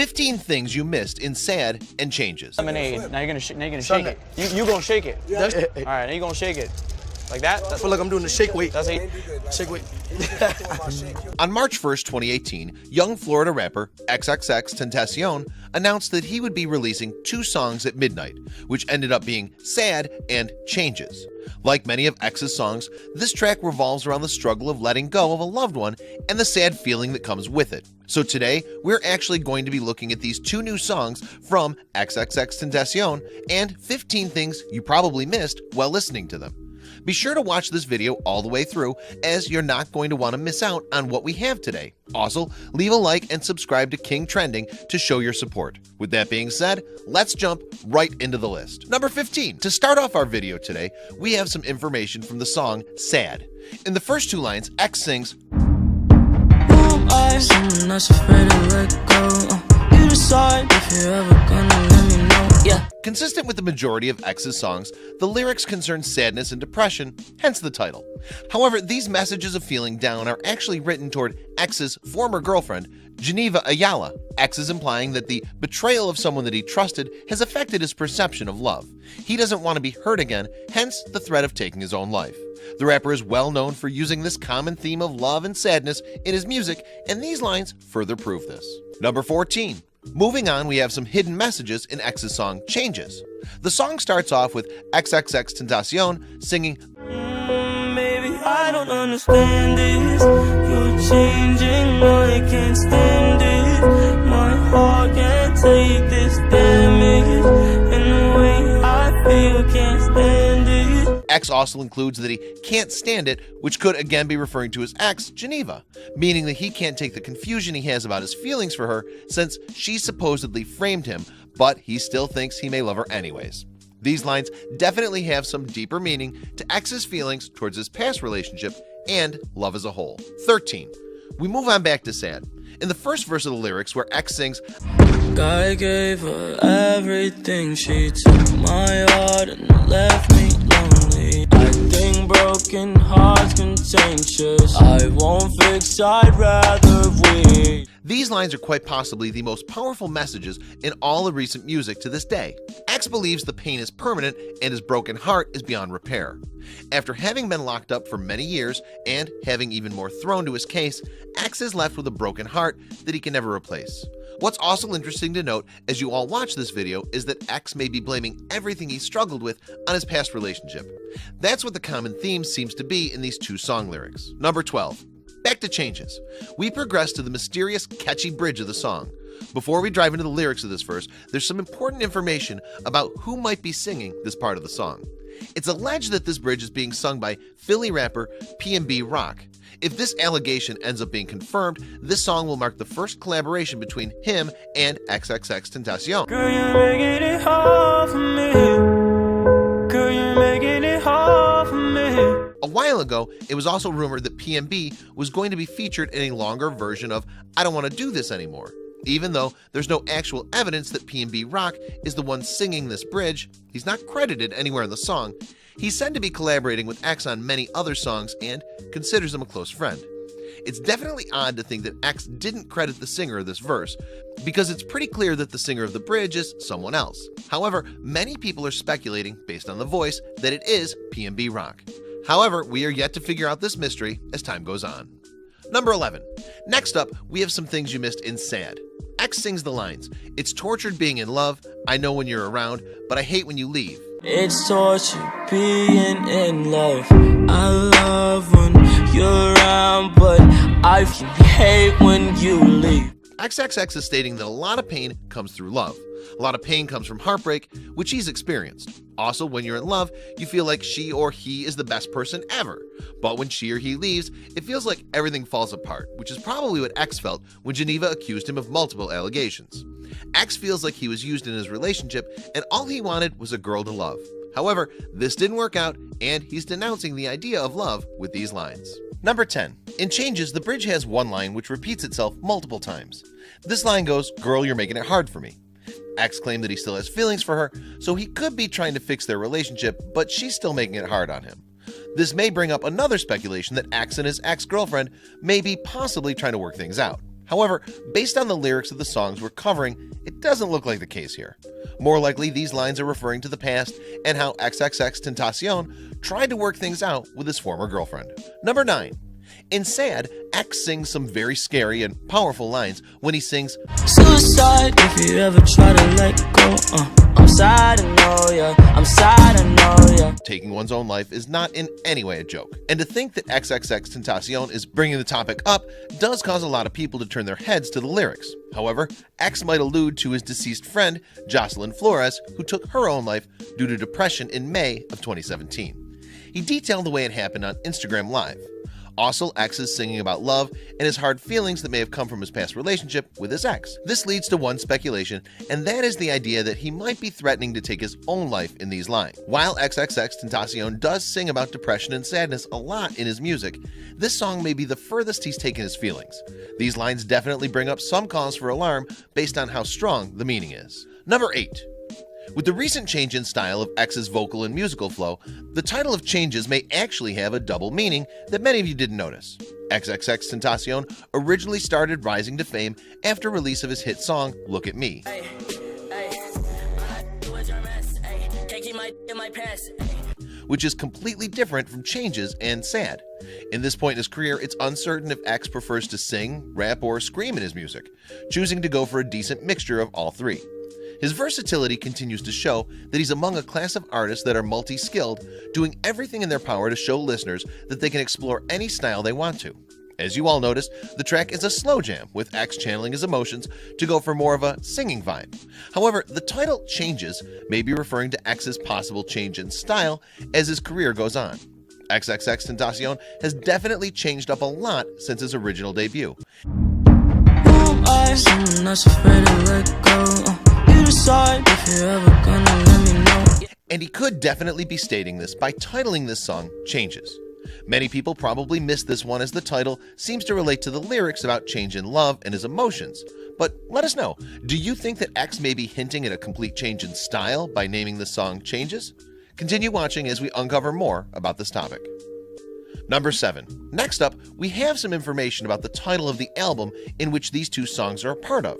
15 things you missed in Sad and Changes. Lemonade. Now you're gonna shake it. You gonna shake it. Yeah. All right, now you're gonna shake it. Like that? I feel like I'm doing the shake weight. That's it. Shake weight. On March 1st, 2018, young Florida rapper XXXTENTACION announced that he would be releasing 2 songs at midnight, which ended up being Sad and Changes. Like many of X's songs, this track revolves around the struggle of letting go of a loved one and the sad feeling that comes with it. So today, we're actually going to be looking at these 2 new songs from XXXTENTACION and 15 things you probably missed while listening to them. Be sure to watch this video all the way through, as you're not going to want to miss out on what we have today. Also, leave a like and subscribe to King Trending to show your support. With that being said, let's jump right into the list. Number 15. To start off our video today, we have some information from the song Sad. In the first 2 lines, X sings, Someone that's afraid to let go. You decide if you're ever gonna let me know. Yeah. Consistent with the majority of X's songs, the lyrics concern sadness and depression, hence the title. However, these messages of feeling down are actually written toward X's former girlfriend, Geneva Ayala. X is implying that the betrayal of someone that he trusted has affected his perception of love. He doesn't want to be hurt again, hence the threat of taking his own life. The rapper is well known for using this common theme of love and sadness in his music, and these lines further prove this. Number 14. Moving on, we have some hidden messages in X's song Changes. The song starts off with XXXTENTACION singing, Baby, I don't understand this. You're changing, I can't stand it. My heart can't take this damage. And the way I feel, can't stand it. X also includes that he can't stand it, which could again be referring to his ex, Geneva, meaning that he can't take the confusion he has about his feelings for her since she supposedly framed him, but he still thinks he may love her anyways. These lines definitely have some deeper meaning to X's feelings towards his past relationship and love as a whole. 13. We move on back to Sad. In the first verse of the lyrics, where X sings, God gave her everything, she took my heart and left me lonely. I think broken hearts contagious. I won't fix, I'd rather wait. These lines are quite possibly the most powerful messages in all of recent music to this day. X believes the pain is permanent and his broken heart is beyond repair. After having been locked up for many years and having even more thrown to his case, X is left with a broken heart that he can never replace. What's also interesting to note as you all watch this video is that X may be blaming everything he struggled with on his past relationship. That's what the common theme seems to be in these 2 song lyrics. Number 12. Back to Changes. We progress to the mysterious, catchy bridge of the song. Before we dive into the lyrics of this verse, there's some important information about who might be singing this part of the song. It's alleged that this bridge is being sung by Philly rapper P&B Rock. If this allegation ends up being confirmed, this song will mark the first collaboration between him and XXXTENTACION. Girl, you're making it hard for me. Girl, you're making it hard for me. A while ago, it was also rumored that P&B was going to be featured in a longer version of I Don't Want to Do This Anymore. Even though there's no actual evidence that P&B Rock is the one singing this bridge, he's not credited anywhere in the song. He's said to be collaborating with X on many other songs and considers him a close friend. It's definitely odd to think that X didn't credit the singer of this verse, because it's pretty clear that the singer of the bridge is someone else. However, many people are speculating, based on the voice, that it is P&B Rock. However, we are yet to figure out this mystery as time goes on. Number 11. Next up, we have some things you missed in Sad. X sings the lines, "It's tortured being in love, I know when you're around, but I hate when you leave." It's torture being in love. I love when you're around, but I hate when you leave. XXX is stating that a lot of pain comes through love. A lot of pain comes from heartbreak, which he's experienced. Also, when you're in love, you feel like she or he is the best person ever. But when she or he leaves, it feels like everything falls apart, which is probably what X felt when Geneva accused him of multiple allegations. X feels like he was used in his relationship and all he wanted was a girl to love. However, this didn't work out and he's denouncing the idea of love with these lines. Number 10. In Changes, the bridge has one line which repeats itself multiple times. This line goes, "Girl, you're making it hard for me." X claimed that he still has feelings for her, so he could be trying to fix their relationship, but she's still making it hard on him. This may bring up another speculation that X and his ex-girlfriend may be possibly trying to work things out. However, based on the lyrics of the songs we're covering, it doesn't look like the case here. More likely, these lines are referring to the past and how XXXTENTACION tried to work things out with his former girlfriend. Number 9. In Sad, X sings some very scary and powerful lines when he sings, Suicide if you ever try to let go. I'm sad, I know ya. I'm sad, I know ya. taking one's own life is not in any way a joke. And to think that XXXTENTACION is bringing the topic up does cause a lot of people to turn their heads to the lyrics. However, X might allude to his deceased friend, Jocelyn Flores, who took her own life due to depression in May of 2017. He detailed the way it happened on Instagram Live. Also, X is singing about love and his hard feelings that may have come from his past relationship with his ex. This leads to one speculation, and that is the idea that he might be threatening to take his own life in these lines. While XXXTENTACION does sing about depression and sadness a lot in his music, this song may be the furthest he's taken his feelings. These lines definitely bring up some cause for alarm based on how strong the meaning is. Number 8. With the recent change in style of X's vocal and musical flow, the title of Changes may actually have a double meaning that many of you didn't notice. XXXTENTACION originally started rising to fame after release of his hit song, Look at Me, which is completely different from Changes and Sad. In this point in his career, it's uncertain if X prefers to sing, rap, or scream in his music, choosing to go for a decent mixture of all three. His versatility continues to show that he's among a class of artists that are multi-skilled, doing everything in their power to show listeners that they can explore any style they want to. As you all noticed, the track is a slow jam, with X channeling his emotions to go for more of a singing vibe. However, the title Changes may be referring to X's possible change in style as his career goes on. XXXTENTACION has definitely changed up a lot since his original debut. Someone that's afraid to let go. You decide if you're ever gonna let me know. And he could definitely be stating this by titling this song Changes. Many people probably missed this one as the title seems to relate to the lyrics about change in love and his emotions. But let us know, do you think that X may be hinting at a complete change in style by naming the song Changes? Continue watching as we uncover more about this topic. Number 7. Next up, we have some information about the title of the album in which these two songs are a part of.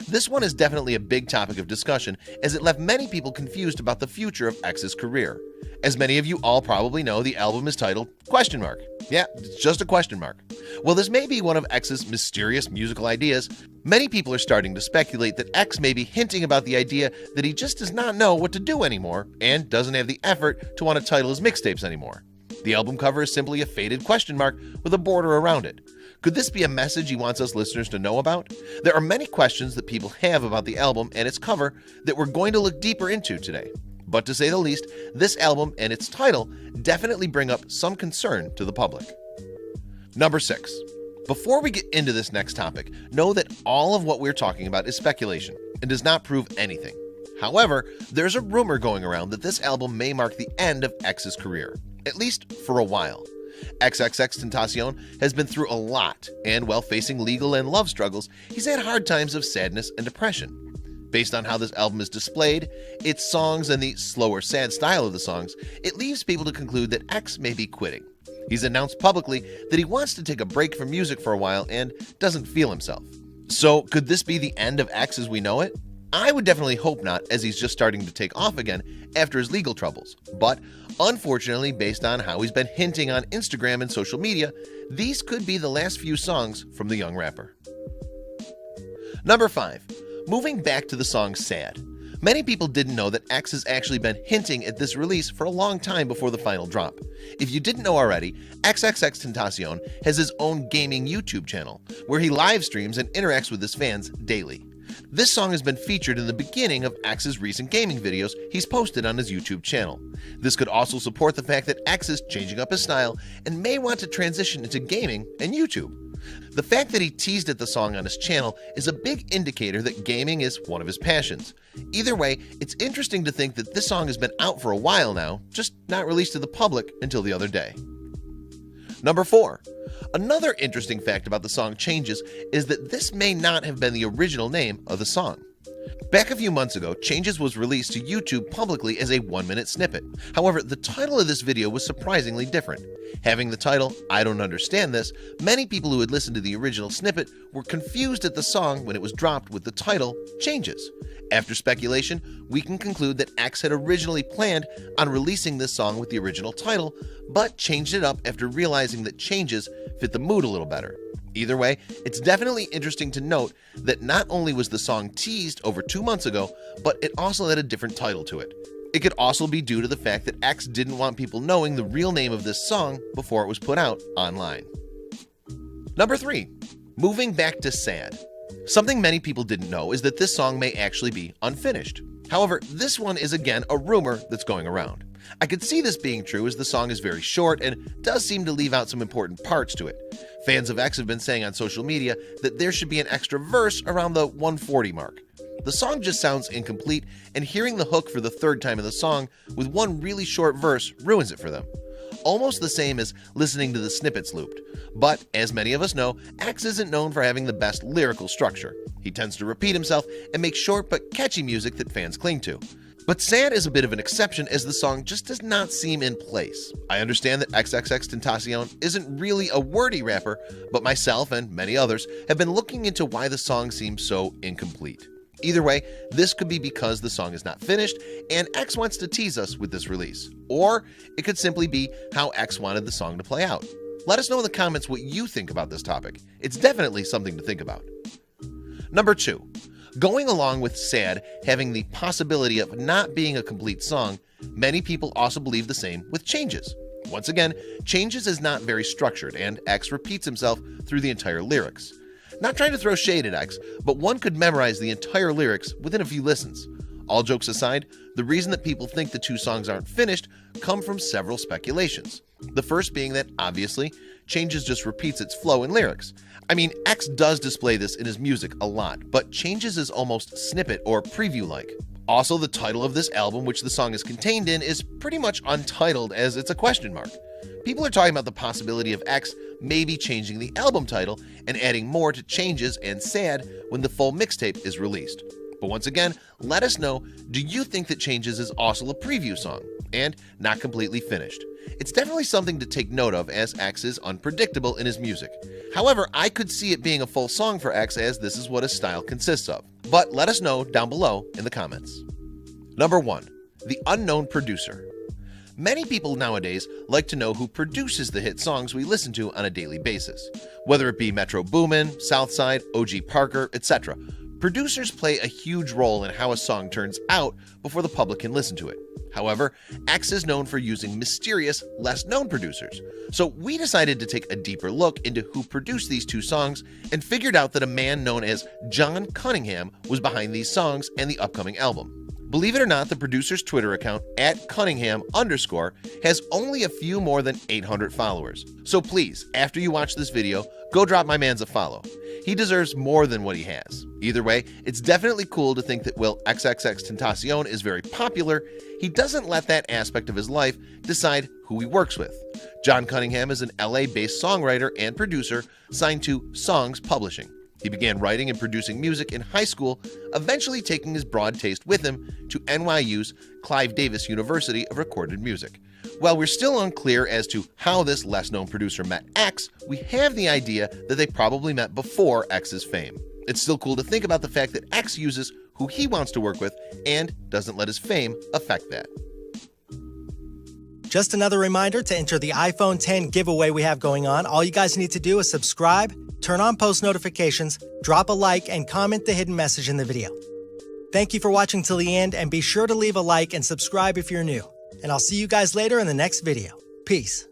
This one is definitely a big topic of discussion as it left many people confused about the future of X's career. As many of you all probably know, the album is titled ? Yeah, it's just a question mark. While this may be one of X's mysterious musical ideas, many people are starting to speculate that X may be hinting about the idea that he just does not know what to do anymore and doesn't have the effort to want to title his mixtapes anymore. The album cover is simply a faded question mark with a border around it. Could this be a message he wants us listeners to know about? There are many questions that people have about the album and its cover that we're going to look deeper into today. But to say the least, this album and its title definitely bring up some concern to the public. Number 6. Before we get into this next topic, know that all of what we're talking about is speculation and does not prove anything. However, there's a rumor going around that this album may mark the end of X's career, at least for a while. XXXTENTACION has been through a lot, and while facing legal and love struggles, he's had hard times of sadness and depression. Based on how this album is displayed, its songs, and the slower, sad style of the songs, it leaves people to conclude that X may be quitting. He's announced publicly that he wants to take a break from music for a while and doesn't feel himself. So, could this be the end of X as we know it? I would definitely hope not, as he's just starting to take off again after his legal troubles. But unfortunately, based on how he's been hinting on Instagram and social media, these could be the last few songs from the young rapper. Number 5. Moving back to the song Sad. Many people didn't know that X has actually been hinting at this release for a long time before the final drop. If you didn't know already, XXXTENTACION has his own gaming YouTube channel, where he live streams and interacts with his fans daily. This song has been featured in the beginning of X's recent gaming videos he's posted on his YouTube channel. This could also support the fact that X is changing up his style and may want to transition into gaming and YouTube. The fact that he teased at the song on his channel is a big indicator that gaming is one of his passions. Either way, it's interesting to think that this song has been out for a while now, just not released to the public until the other day. Number 4. Another interesting fact about the song Changes is that this may not have been the original name of the song. Back a few months ago, Changes was released to YouTube publicly as a 1-minute snippet. However, the title of this video was surprisingly different. Having the title, I Don't Understand This, many people who had listened to the original snippet were confused at the song when it was dropped with the title, Changes. After speculation, we can conclude that X had originally planned on releasing this song with the original title, but changed it up after realizing that Changes fit the mood a little better. Either way, it's definitely interesting to note that not only was the song teased over 2 months ago, but it also had a different title to it. It could also be due to the fact that X didn't want people knowing the real name of this song before it was put out online. Number 3. Moving Back to Sad. Something many people didn't know is that this song may actually be unfinished. However, this one is again a rumor that's going around. I could see this being true as the song is very short and does seem to leave out some important parts to it. Fans of X have been saying on social media that there should be an extra verse around the 140 mark. The song just sounds incomplete, and hearing the hook for the third time in the song with one really short verse ruins it for them. Almost the same as listening to the snippets looped. But, as many of us know, X isn't known for having the best lyrical structure. He tends to repeat himself and make short but catchy music that fans cling to. But Sad is a bit of an exception as the song just does not seem in place. I understand that XXXTENTACION isn't really a wordy rapper, but myself and many others have been looking into why the song seems so incomplete. Either way, this could be because the song is not finished and X wants to tease us with this release. Or it could simply be how X wanted the song to play out. Let us know in the comments what you think about this topic. It's definitely something to think about. Number 2. Going along with Sad having the possibility of not being a complete song, many people also believe the same with Changes. Once again, Changes is not very structured and X repeats himself through the entire lyrics. Not trying to throw shade at X, but one could memorize the entire lyrics within a few listens. All jokes aside, the reason that people think the two songs aren't finished come from several speculations. The first being that, obviously, Changes just repeats its flow and lyrics. I mean, X does display this in his music a lot, but Changes is almost snippet or preview-like. Also, the title of this album, which the song is contained in, is pretty much untitled as it's a question mark. People are talking about the possibility of X maybe changing the album title and adding more to Changes and Sad when the full mixtape is released. But once again, let us know, do you think that Changes is also a preview song and not completely finished? It's definitely something to take note of as X is unpredictable in his music. However, I could see it being a full song for X as this is what his style consists of. But let us know down below in the comments. Number 1. The Unknown Producer. Many people nowadays like to know who produces the hit songs we listen to on a daily basis. Whether it be Metro Boomin, Southside, OG Parker, etc. Producers play a huge role in how a song turns out before the public can listen to it. However, X is known for using mysterious, less-known producers. So we decided to take a deeper look into who produced these two songs and figured out that a man known as John Cunningham was behind these songs and the upcoming album. Believe it or not, the producer's Twitter account, @Cunningham_, has only a few more than 800 followers. So please, after you watch this video, go drop my man's a follow. He deserves more than what he has. Either way, it's definitely cool to think that while XXXTENTACION is very popular, he doesn't let that aspect of his life decide who he works with. John Cunningham is an LA-based songwriter and producer signed to Songs Publishing. He began writing and producing music in high school, eventually taking his broad taste with him to NYU's Clive Davis University of Recorded Music. While we're still unclear as to how this less-known producer met X, we have the idea that they probably met before X's fame. It's still cool to think about the fact that X uses who he wants to work with and doesn't let his fame affect that. Just another reminder to enter the iPhone X giveaway we have going on. All you guys need to do is subscribe, turn on post notifications, drop a like, and comment the hidden message in the video. Thank you for watching till the end, and be sure to leave a like and subscribe if you're new. And I'll see you guys later in the next video. Peace.